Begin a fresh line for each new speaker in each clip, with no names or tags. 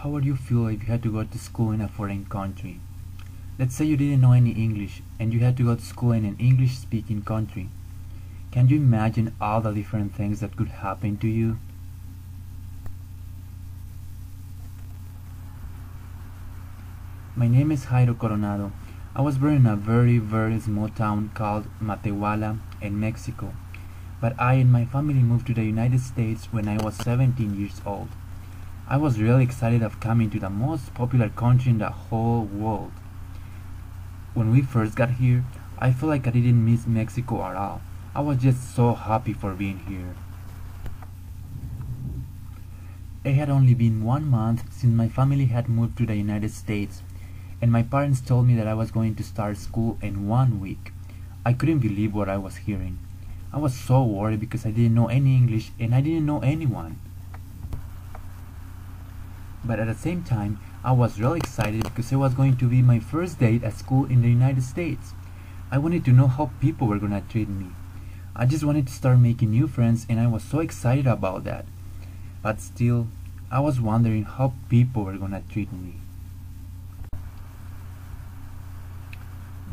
How would you feel if you had to go to school in a foreign country? Let's say you didn't know any English and you had to go to school in an English-speaking country. Can you imagine all the different things that could happen to you? My name is Jairo Coronado. I was born in a very small town called Matehuala in Mexico, but I and my family moved to the United States when I was 17 years old. I was really excited of coming to the most popular country in the whole world. When we first got here, I felt like I didn't miss Mexico at all. I was just so happy for being here. It had only been 1 month since my family had moved to the United States, and my parents told me that I was going to start school in 1 week. I couldn't believe what I was hearing. I was so worried because I didn't know any English and I didn't know anyone. But at the same time, I was really excited because it was going to be my first day at school in the United States. I wanted to know how people were going to treat me. I just wanted to start making new friends and I was so excited about that. But still, I was wondering how people were going to treat me.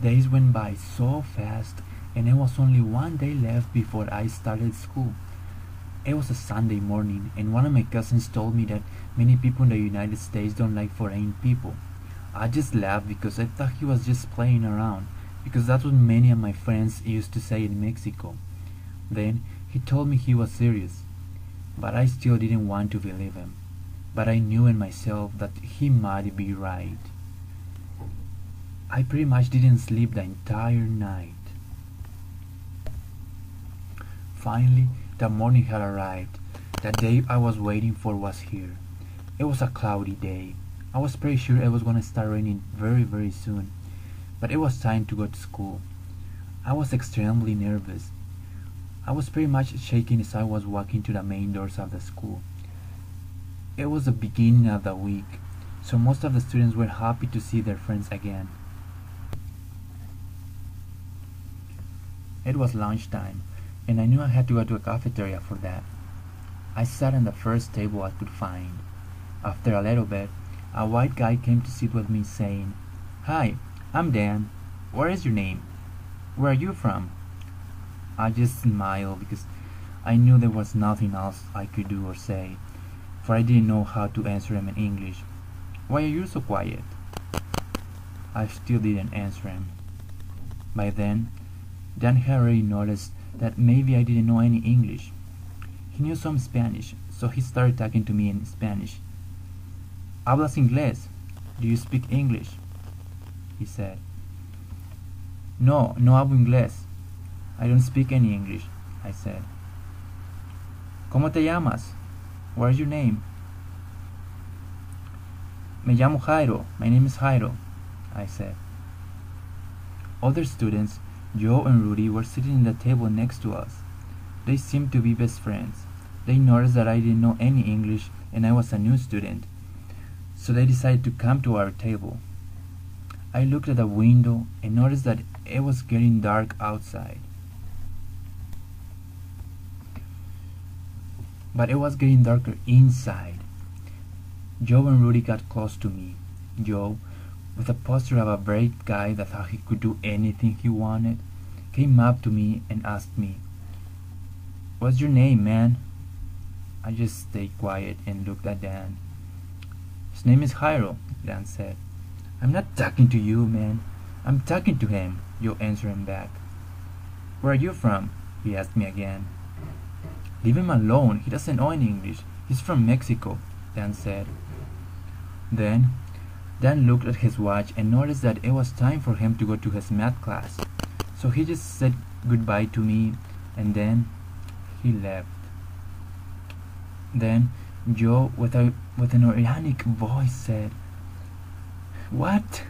Days went by so fast and it was only 1 day left before I started school. It was a Sunday morning and one of my cousins told me that many people in the United States don't like foreign people. I just laughed because I thought he was just playing around, because that's what many of my friends used to say in Mexico. Then he told me he was serious, but I still didn't want to believe him. But I knew in myself that he might be right. I pretty much didn't sleep the entire night. Finally, the morning had arrived. The day I was waiting for was here. It was a cloudy day. I was pretty sure it was going to start raining very soon, but it was time to go to school. I was extremely nervous. I was pretty much shaking as I was walking to the main doors of the school. It was the beginning of the week, so most of the students were happy to see their friends again. It was lunchtime, and I knew I had to go to a cafeteria for that. I sat on the first table I could find. After a little bit, a white guy came to sit with me saying, "Hi, I'm Dan. What is your name? Where are you from?" I just smiled because I knew there was nothing else I could do or say, for I didn't know how to answer him in English. "Why are you so quiet?" I still didn't answer him. By then, Dan had already noticed that maybe I didn't know any English. He knew some Spanish, so he started talking to me in Spanish. "¿Hablas inglés? Do you speak English?" he said. No hablo inglés. I don't speak any English," I said. "¿Cómo te llamas? What is your name?" "Me llamo Jairo. My name is Jairo," I said. Other students, Joe and Rudy, were sitting at the table next to us. They seemed to be best friends. They noticed that I didn't know any English and I was a new student, so they decided to come to our table. I looked at the window and noticed that it was getting dark outside. But it was getting darker inside. Joe and Rudy got close to me. Joe, with a posture of a brave guy that thought he could do anything he wanted, came up to me and asked me, "What's your name, man?" I just stayed quiet and looked at Dan. "His name is Jairo," Dan said. "I'm not talking to you, man. I'm talking to him," Joe answered him back. "Where are you from?" he asked me again. "Leave him alone. He doesn't know any English. He's from Mexico," Dan said. Then Dan looked at his watch and noticed that it was time for him to go to his math class. So he just said goodbye to me and then he left. Then Joe, with an organic voice, said, "What?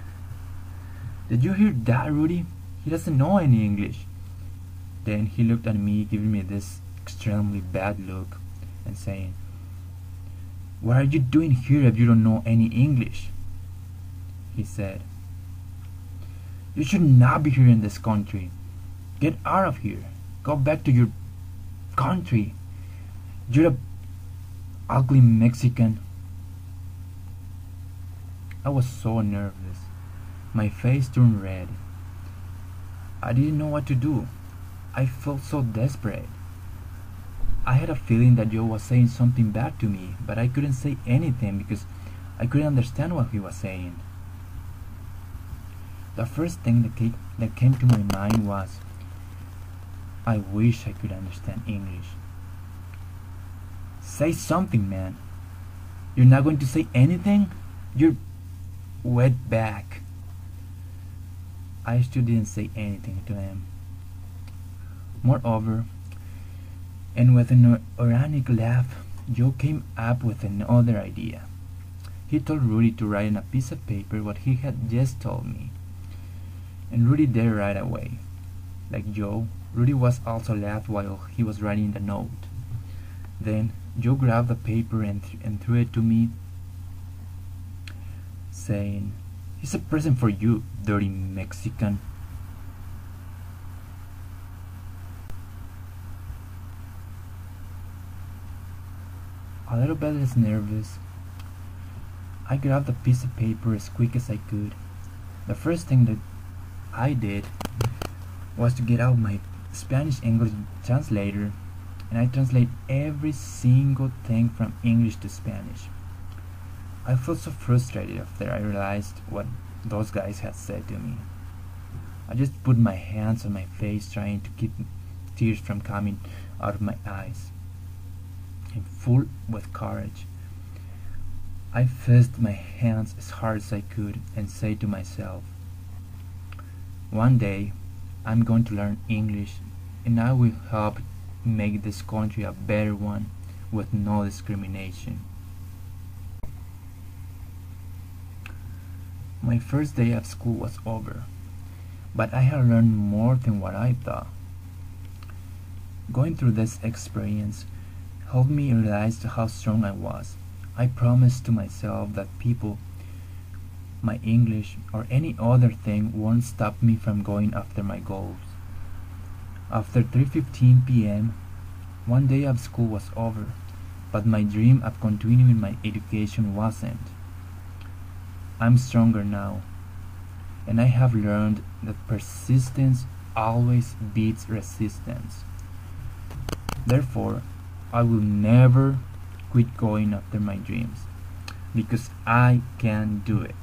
Did you hear that, Rudy? He doesn't know any English." Then he looked at me, giving me this extremely bad look and saying, "What are you doing here if you don't know any English?" He said, "You should not be here in this country. Get out of here. Go back to your country. You're a ugly Mexican." I was so nervous. My face turned red. I didn't know what to do. I felt so desperate. I had a feeling that Joe was saying something bad to me, but I couldn't say anything because I couldn't understand what he was saying. The first thing that came to my mind was, I wish I could understand English. Say something, man. You're not going to say anything? You're wet back. I still didn't say anything to him. Moreover, and with an ironic laugh, Joe came up with another idea. He told Rudy to write on a piece of paper what he had just told me. And Rudy did right away. Like Joe, Rudy was also laughed while he was writing the note. Then Joe grabbed the paper and threw it to me, saying, "It's a present for you, dirty Mexican." A little bit less nervous, I grabbed the piece of paper as quick as I could. The first thing that I did was to get out my Spanish-English translator, and I translate every single thing from English to Spanish. I felt so frustrated after I realized what those guys had said to me. I just put my hands on my face, trying to keep tears from coming out of my eyes. And full with courage, I fizzed my hands as hard as I could and said to myself, one day I'm going to learn English, and I will help make this country a better one with no discrimination. My first day of school was over, but I had learned more than what I thought. Going through this experience helped me realize how strong I was. I promised to myself that people, my English, or any other thing won't stop me from going after my goals. After 3:15 p.m., one day of school was over, but my dream of continuing my education wasn't. I'm stronger now, and I have learned that persistence always beats resistance. Therefore, I will never quit going after my dreams, because I can do it.